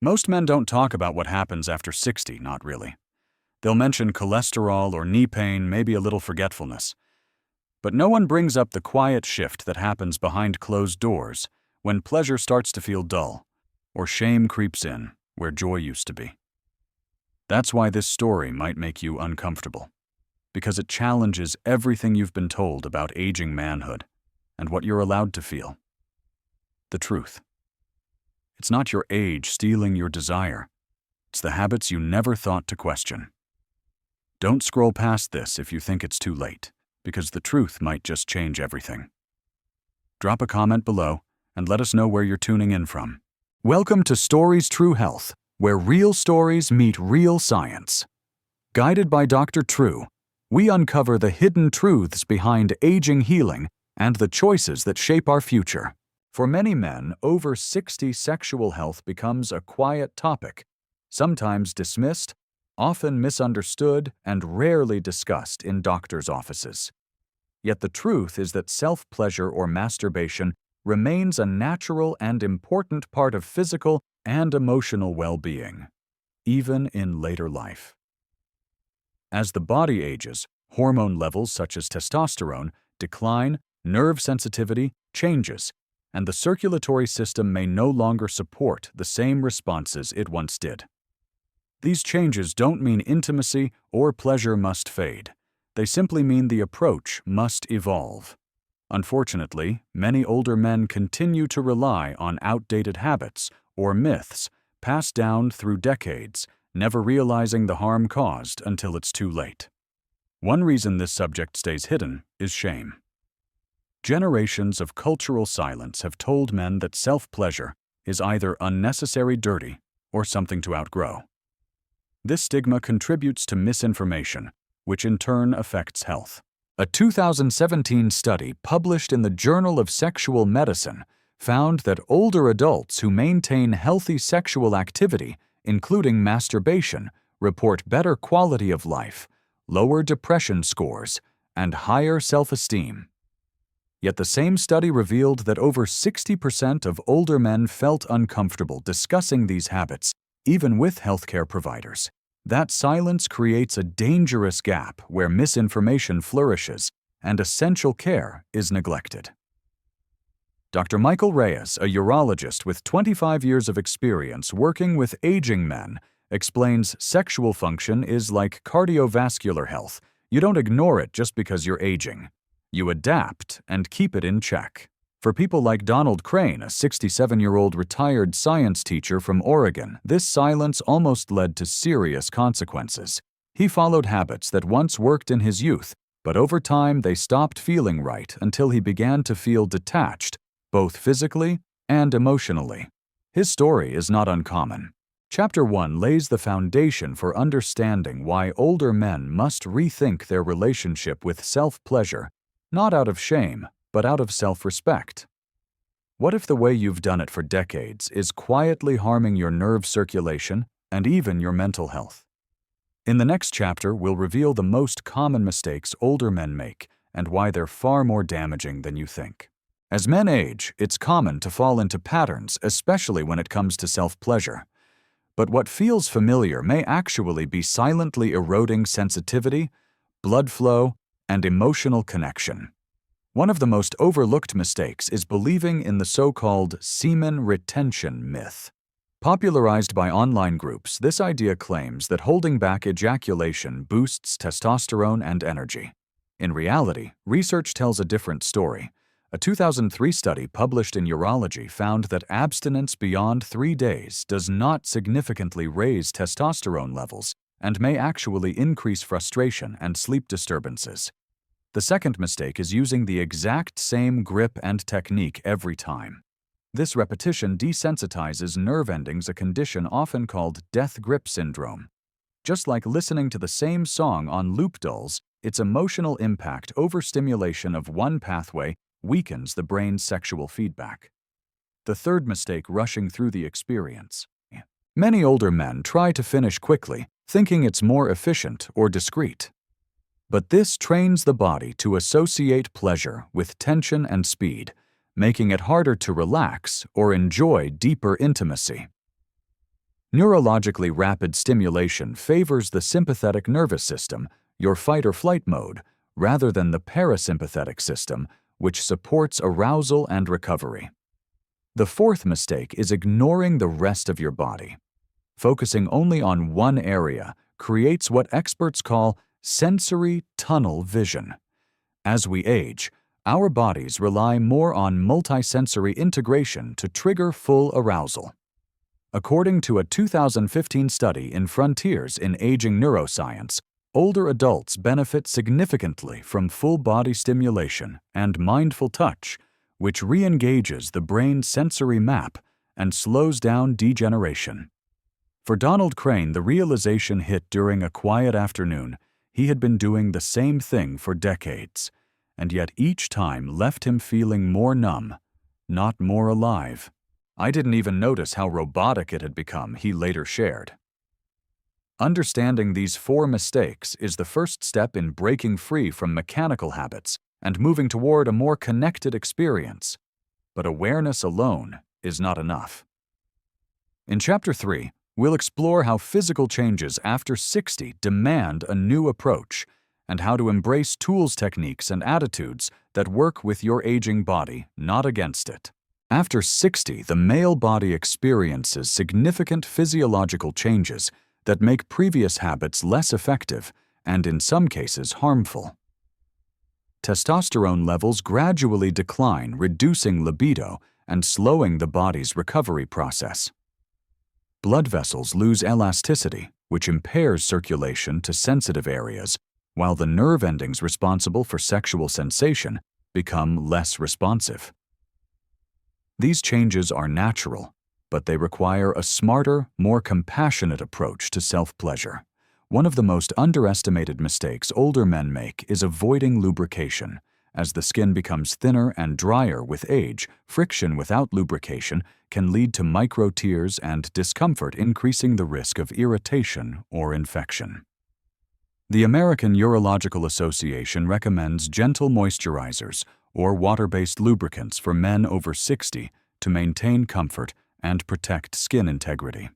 Most men don't talk about what happens after 60, not really. They'll mention cholesterol or knee pain, maybe a little forgetfulness. But no one brings up the quiet shift that happens behind closed doors when pleasure starts to feel dull, or shame creeps in where joy used to be. That's why this story might make you uncomfortable, because it challenges everything you've been told about aging manhood and what you're allowed to feel. The truth. It's not your age stealing your desire. It's the habits you never thought to question. Don't scroll past this if you think it's too late, because the truth might just change everything. Drop a comment below and let us know where you're tuning in from. Welcome to Stories True Health, where real stories meet real science. Guided by Dr. True, we uncover the hidden truths behind aging healing and the choices that shape our future. For many men, over 60, sexual health becomes a quiet topic, sometimes dismissed, often misunderstood, and rarely discussed in doctors' offices. Yet the truth is that self-pleasure or masturbation remains a natural and important part of physical and emotional well-being, even in later life. As the body ages, hormone levels such as testosterone decline, nerve sensitivity changes, and the circulatory system may no longer support the same responses it once did. These changes don't mean intimacy or pleasure must fade. They simply mean the approach must evolve. Unfortunately, many older men continue to rely on outdated habits or myths passed down through decades, never realizing the harm caused until it's too late. One reason this subject stays hidden is shame. Generations of cultural silence have told men that self-pleasure is either unnecessary dirty or something to outgrow. This stigma contributes to misinformation, which in turn affects health. A 2017 study published in the Journal of Sexual Medicine found that older adults who maintain healthy sexual activity, including masturbation, report better quality of life, lower depression scores, and higher self-esteem. Yet the same study revealed that over 60% of older men felt uncomfortable discussing these habits, even with healthcare providers. That silence creates a dangerous gap where misinformation flourishes and essential care is neglected. Dr. Michael Reyes, a urologist with 25 years of experience working with aging men, explains sexual function is like cardiovascular health. You don't ignore it just because you're aging. You adapt and keep it in check. For people like Donald Crane, a 67-year-old retired science teacher from Oregon, this silence almost led to serious consequences. He followed habits that once worked in his youth, but over time they stopped feeling right until he began to feel detached, both physically and emotionally. His story is not uncommon. Chapter 1 lays the foundation for understanding why older men must rethink their relationship with self-pleasure, not out of shame, but out of self-respect. What if the way you've done it for decades is quietly harming your nerve circulation and even your mental health? In the next chapter, we'll reveal the most common mistakes older men make and why they're far more damaging than you think. As men age, it's common to fall into patterns, especially when it comes to self-pleasure. But what feels familiar may actually be silently eroding sensitivity, blood flow, and emotional connection. One of the most overlooked mistakes is believing in the so-called semen retention myth. Popularized by online groups, this idea claims that holding back ejaculation boosts testosterone and energy. In reality, research tells a different story. A 2003 study published in Urology found that abstinence beyond 3 days does not significantly raise testosterone levels and may actually increase frustration and sleep disturbances. The second mistake is using the exact same grip and technique every time. This repetition desensitizes nerve endings, a condition often called death grip syndrome. Just like listening to the same song on loop dulls, its emotional impact overstimulation of one pathway weakens the brain's sexual feedback. The third mistake, rushing through the experience. Many older men try to finish quickly, thinking it's more efficient or discreet. But this trains the body to associate pleasure with tension and speed, making it harder to relax or enjoy deeper intimacy. Neurologically rapid stimulation favors the sympathetic nervous system, your fight-or-flight mode, rather than the parasympathetic system, which supports arousal and recovery. The fourth mistake is ignoring the rest of your body. Focusing only on one area creates what experts call sensory tunnel vision. As we age, our bodies rely more on multisensory integration to trigger full arousal. According to a 2015 study in Frontiers in Aging Neuroscience, older adults benefit significantly from full-body stimulation and mindful touch, which re-engages the brain's sensory map and slows down degeneration. For Donald Crane, the realization hit during a quiet afternoon. He had been doing the same thing for decades, and yet each time left him feeling more numb, not more alive. "I didn't even notice how robotic it had become," he later shared. Understanding these 4 mistakes is the first step in breaking free from mechanical habits and moving toward a more connected experience. But awareness alone is not enough. In Chapter 3, we'll explore how physical changes after 60 demand a new approach, and how to embrace tools, techniques, and attitudes that work with your aging body, not against it. After 60, the male body experiences significant physiological changes that make previous habits less effective and, in some cases, harmful. Testosterone levels gradually decline, reducing libido and slowing the body's recovery process. Blood vessels lose elasticity, which impairs circulation to sensitive areas, while the nerve endings responsible for sexual sensation become less responsive. These changes are natural, but they require a smarter, more compassionate approach to self-pleasure. One of the most underestimated mistakes older men make is avoiding lubrication. As the skin becomes thinner and drier with age, friction without lubrication can lead to micro-tears and discomfort, increasing the risk of irritation or infection. The American Urological Association recommends gentle moisturizers or water-based lubricants for men over 60 to maintain comfort and protect skin integrity.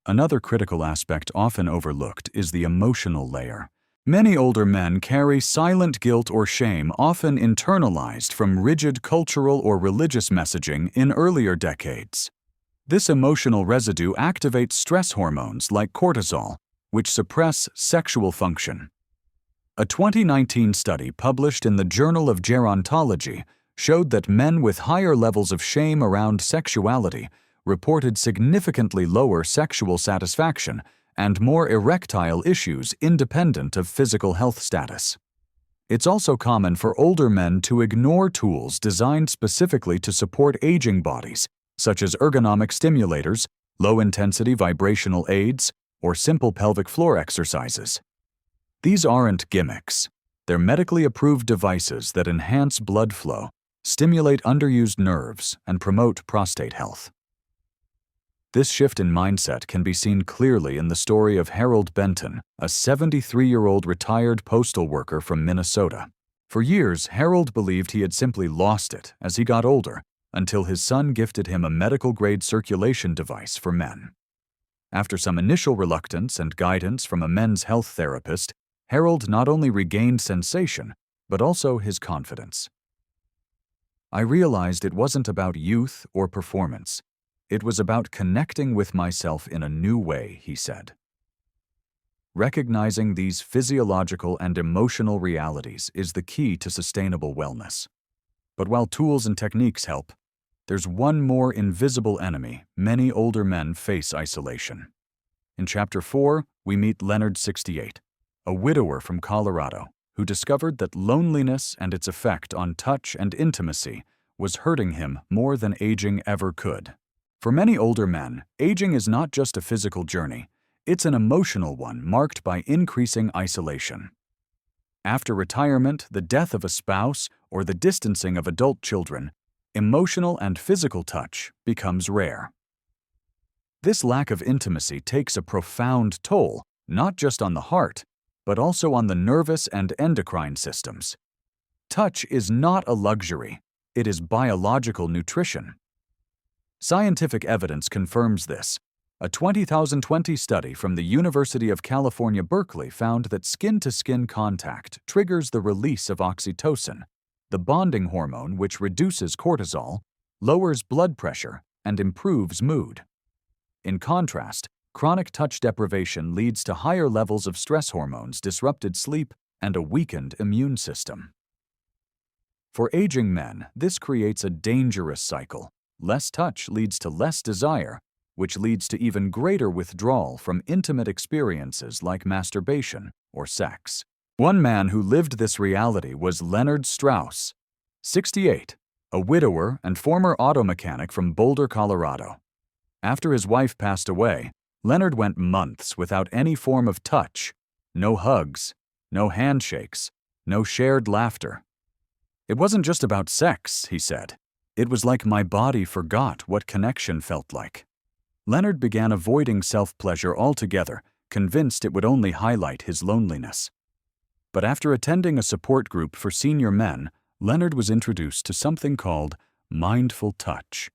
Another critical aspect often overlooked is the emotional layer. Many older men carry silent guilt or shame, often internalized from rigid cultural or religious messaging in earlier decades. This emotional residue activates stress hormones like cortisol, which suppress sexual function. A 2019 study published in the Journal of Gerontology showed that men with higher levels of shame around sexuality reported significantly lower sexual satisfaction and more erectile issues independent of physical health status. It's also common for older men to ignore tools designed specifically to support aging bodies, such as ergonomic stimulators, low-intensity vibrational aids, or simple pelvic floor exercises. These aren't gimmicks. They're medically approved devices that enhance blood flow, stimulate underused nerves, and promote prostate health. This shift in mindset can be seen clearly in the story of Harold Benton, a 73-year-old retired postal worker from Minnesota. For years, Harold believed he had simply lost it as he got older, until his son gifted him a medical-grade circulation device for men. After some initial reluctance and guidance from a men's health therapist, Harold not only regained sensation, but also his confidence. "I realized it wasn't about youth or performance. It was about connecting with myself in a new way," he said. Recognizing these physiological and emotional realities is the key to sustainable wellness. But while tools and techniques help, there's one more invisible enemy. Many older men face isolation. In Chapter 4, we meet Leonard, 68, a widower from Colorado, who discovered that loneliness and its effect on touch and intimacy was hurting him more than aging ever could. For many older men, aging is not just a physical journey, it's an emotional one marked by increasing isolation. After retirement, the death of a spouse, or the distancing of adult children, emotional and physical touch becomes rare. This lack of intimacy takes a profound toll, not just on the heart, but also on the nervous and endocrine systems. Touch is not a luxury, it is biological nutrition. Scientific evidence confirms this. A 2020 study from the University of California, Berkeley found that skin-to-skin contact triggers the release of oxytocin, the bonding hormone which reduces cortisol, lowers blood pressure, and improves mood. In contrast, chronic touch deprivation leads to higher levels of stress hormones, disrupted sleep, and a weakened immune system. For aging men, this creates a dangerous cycle. Less touch leads to less desire, which leads to even greater withdrawal from intimate experiences like masturbation or sex. One man who lived this reality was Leonard Strauss, 68, a widower and former auto mechanic from Boulder, Colorado. After his wife passed away, Leonard went months without any form of touch, no hugs, no handshakes, no shared laughter. It wasn't just about sex, he said. It was like my body forgot what connection felt like. Leonard began avoiding self-pleasure altogether, convinced it would only highlight his loneliness. But after attending a support group for senior men, Leonard was introduced to something called mindful touch,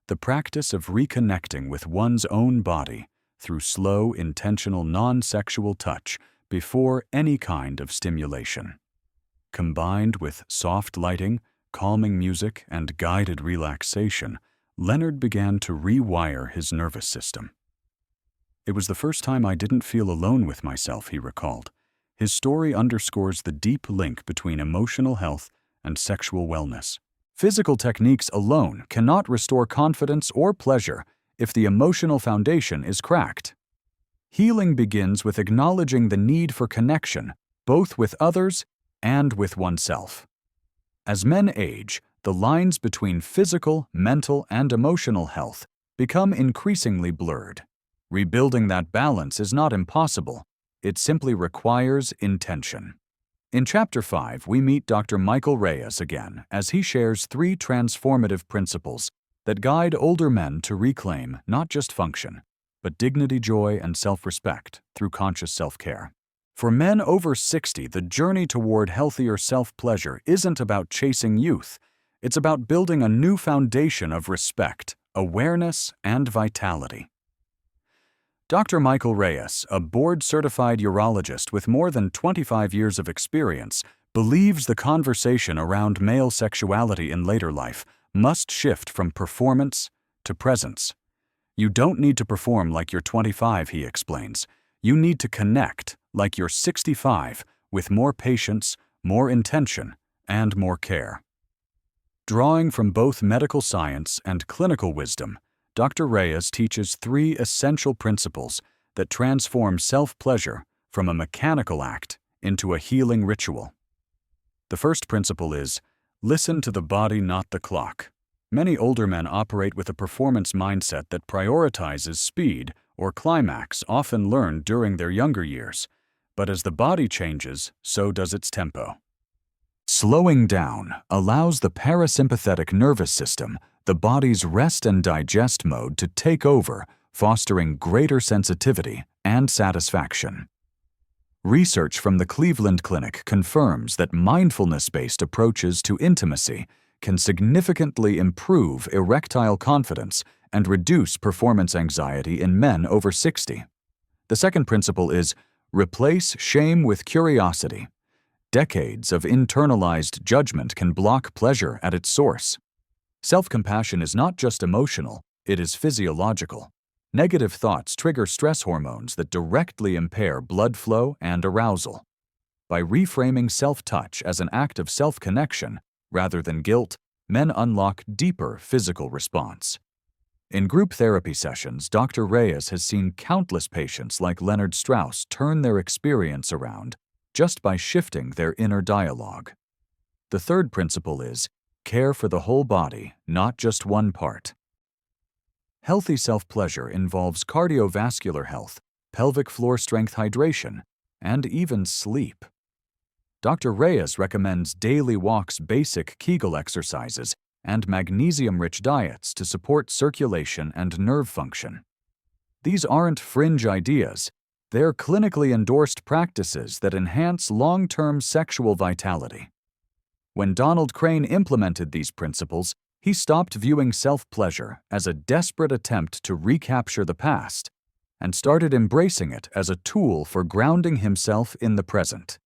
the practice of reconnecting with one's own body through slow, intentional, non-sexual touch before any kind of stimulation. Combined with soft lighting, calming music, and guided relaxation, Leonard began to rewire his nervous system. It was the first time I didn't feel alone with myself, he recalled. His story underscores the deep link between emotional health and sexual wellness. Physical techniques alone cannot restore confidence or pleasure if the emotional foundation is cracked. Healing begins with acknowledging the need for connection, both with others and with oneself. As men age, the lines between physical, mental, and emotional health become increasingly blurred. Rebuilding that balance is not impossible. It simply requires intention. In Chapter 5, we meet Dr. Michael Reyes again as he shares 3 transformative principles that guide older men to reclaim not just function, but dignity, joy, and self-respect through conscious self-care. For men over 60, the journey toward healthier self-pleasure isn't about chasing youth. It's about building a new foundation of respect, awareness, and vitality. Dr. Michael Reyes, a board-certified urologist with more than 25 years of experience, believes the conversation around male sexuality in later life must shift from performance to presence. You don't need to perform like you're 25, he explains. You need to connect like you're 65 with more patience, more intention, and more care. Drawing from both medical science and clinical wisdom, Dr. Reyes teaches 3 essential principles that transform self-pleasure from a mechanical act into a healing ritual. The first principle is, listen to the body, not the clock. Many older men operate with a performance mindset that prioritizes speed or climax, often learned during their younger years. But as the body changes, so does its tempo. Slowing down allows the parasympathetic nervous system, the body's rest and digest mode, to take over, fostering greater sensitivity and satisfaction. Research from the Cleveland Clinic confirms that mindfulness-based approaches to intimacy can significantly improve erectile confidence and reduce performance anxiety in men over 60. The second principle is, replace shame with curiosity. Decades of internalized judgment can block pleasure at its source. Self-compassion is not just emotional, it is physiological. Negative thoughts trigger stress hormones that directly impair blood flow and arousal. By reframing self-touch as an act of self-connection rather than guilt, men unlock deeper physical response. In group therapy sessions, Dr. Reyes has seen countless patients like Leonard Strauss turn their experience around just by shifting their inner dialogue. The third principle is, care for the whole body, not just one part. Healthy self-pleasure involves cardiovascular health, pelvic floor strength, hydration, and even sleep. Dr. Reyes recommends daily walks, basic Kegel exercises, and magnesium-rich diets to support circulation and nerve function. These aren't fringe ideas. They're clinically endorsed practices that enhance long-term sexual vitality. When Donald Crane implemented these principles, he stopped viewing self-pleasure as a desperate attempt to recapture the past and started embracing it as a tool for grounding himself in the present.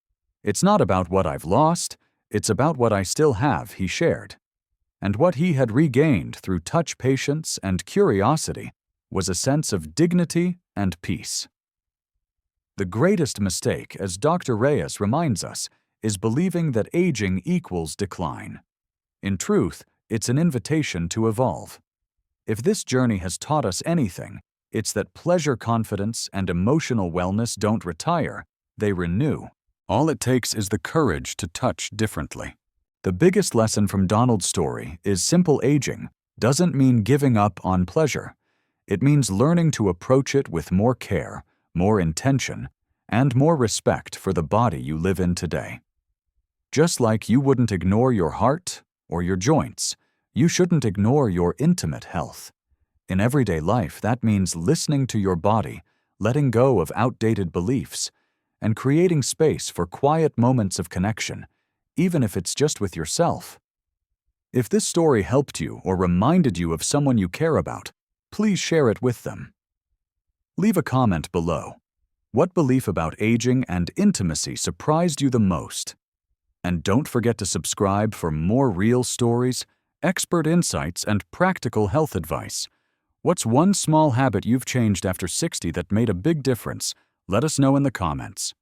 "It's not about what I've lost, it's about what I still have," he shared. And what he had regained through touch patience and curiosity was a sense of dignity and peace. The greatest mistake, as Dr. Reyes reminds us, is believing that aging equals decline. In truth, it's an invitation to evolve. If this journey has taught us anything, it's that pleasure, confidence, and emotional wellness don't retire, they renew. All it takes is the courage to touch differently. The biggest lesson from Donald's story is simple aging doesn't mean giving up on pleasure. It means learning to approach it with more care, more intention, and more respect for the body you live in today. Just like you wouldn't ignore your heart or your joints, you shouldn't ignore your intimate health. In everyday life, that means listening to your body, letting go of outdated beliefs, and creating space for quiet moments of connection, even if it's just with yourself. If this story helped you or reminded you of someone you care about, please share it with them. Leave a comment below. What belief about aging and intimacy surprised you the most? And don't forget to subscribe for more real stories, expert insights, and practical health advice. What's one small habit you've changed after 60 that made a big difference? Let us know in the comments.